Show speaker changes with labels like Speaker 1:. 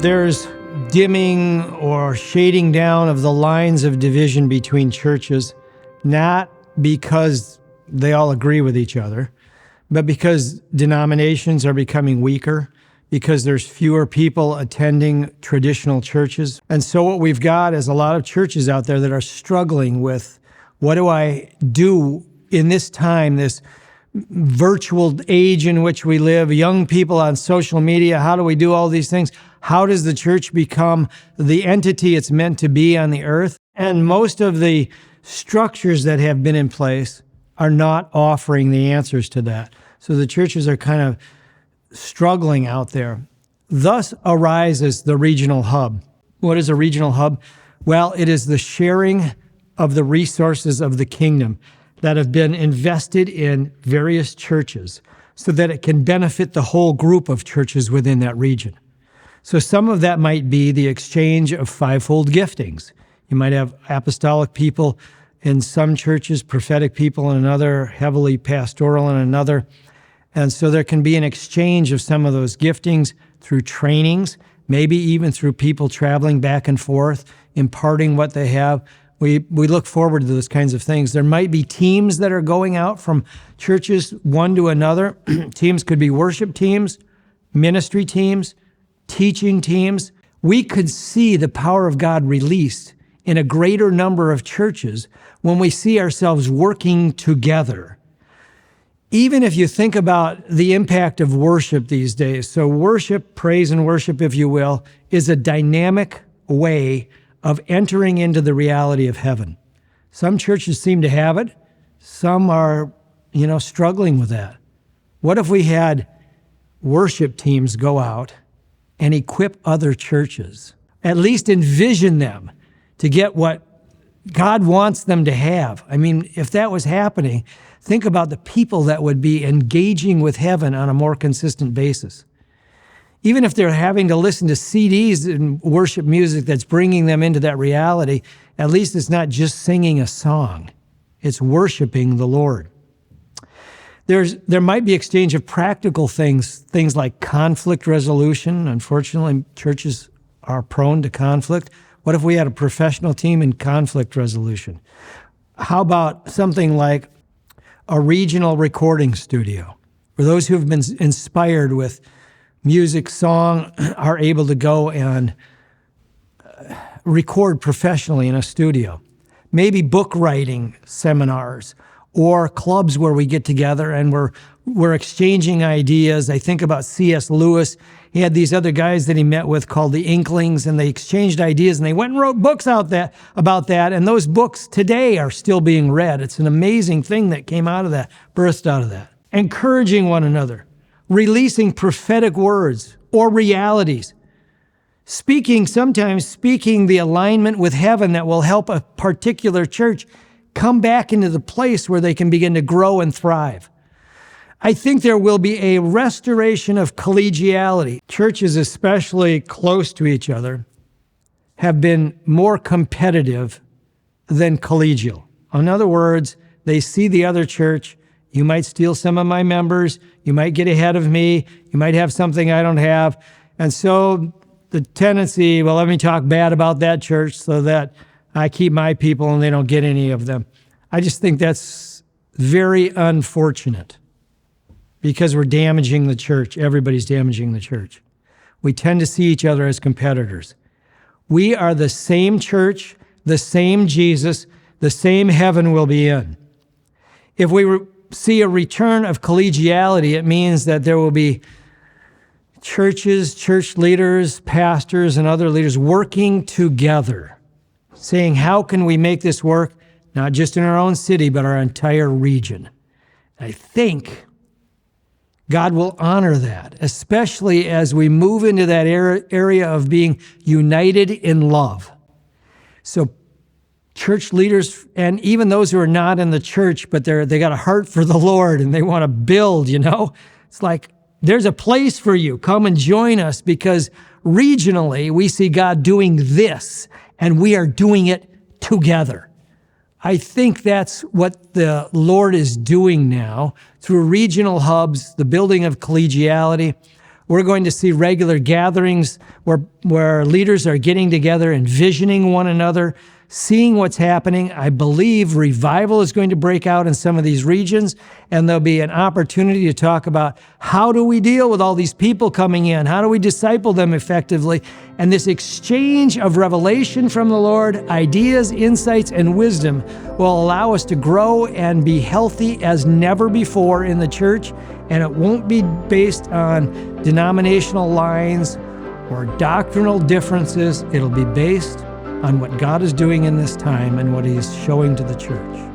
Speaker 1: There's dimming or shading down of the lines of division between churches, not because they all agree with each other, but because denominations are becoming weaker, because there's fewer people attending traditional churches. And so what we've got is a lot of churches out there that are struggling with, what do I do in this time, this virtual age in which we live, young people on social media, how do we do all these things? How does the church become the entity it's meant to be on the earth? And most of the structures that have been in place are not offering the answers to that. So the churches are kind of struggling out there. Thus arises the regional hub. What is a regional hub? Well, it is the sharing of the resources of the kingdom that have been invested in various churches so that it can benefit the whole group of churches within that region. So some of that might be the exchange of fivefold giftings. You might have apostolic people in some churches, prophetic people in another, heavily pastoral in another. And so there can be an exchange of some of those giftings through trainings, maybe even through people traveling back and forth, imparting what they have. We look forward to those kinds of things. There might be teams that are going out from churches one to another. Teams could be worship teams, ministry teams, teaching teams. We could see the power of God released in a greater number of churches when we see ourselves working together. Even if you think about the impact of worship these days, so worship, praise and worship, if you will, is a dynamic way of entering into the reality of heaven. Some churches seem to have it. Some are, struggling with that. What if we had worship teams go out and equip other churches? At least envision them to get what God wants them to have. I mean, if that was happening, think about the people that would be engaging with heaven on a more consistent basis. Even if they're having to listen to CDs and worship music that's bringing them into that reality, at least it's not just singing a song. It's worshiping the Lord. There might be exchange of practical things like conflict resolution. Unfortunately, churches are prone to conflict. What if we had a professional team in conflict resolution? How about something like a regional recording studio, where those who have been inspired with music, song, are able to go and record professionally in a studio. Maybe book writing seminars or clubs where we get together and we're exchanging ideas. I think about C.S. Lewis. He had these other guys that he met with called the Inklings, and they exchanged ideas, and they went and wrote books about that, and those books today are still being read. It's an amazing thing that came out of that, birthed out of that. Encouraging one another, releasing prophetic words or realities, sometimes speaking the alignment with heaven that will help a particular church come back into the place where they can begin to grow and thrive. I think there will be a restoration of collegiality. Churches, especially close to each other, have been more competitive than collegial. In other words, they see the other church. You might steal some of my members. You might get ahead of me. You might have something I don't have. And so the tendency, well, let me talk bad about that church so that I keep my people and they don't get any of them. I just think that's very unfortunate because we're damaging the church. Everybody's damaging the church. We tend to see each other as competitors. We are the same church, the same Jesus, the same heaven we'll be in. If we see a return of collegiality, it means that there will be churches, church leaders, pastors, and other leaders working together, saying, how can we make this work, not just in our own city, but our entire region? I think God will honor that, especially as we move into that area of being united in love. So church leaders, and even those who are not in the church, but they got a heart for the Lord and they want to build, It's like, there's a place for you. Come and join us, because regionally we see God doing this and we are doing it together. I think that's what the Lord is doing now through regional hubs, the building of collegiality. We're going to see regular gatherings where leaders are getting together and visioning one another, seeing what's happening. I believe revival is going to break out in some of these regions, and there'll be an opportunity to talk about how do we deal with all these people coming in? How do we disciple them effectively? And this exchange of revelation from the Lord, ideas, insights, and wisdom will allow us to grow and be healthy as never before in the church. And it won't be based on denominational lines or doctrinal differences. It'll be based on what God is doing in this time and what He is showing to the church.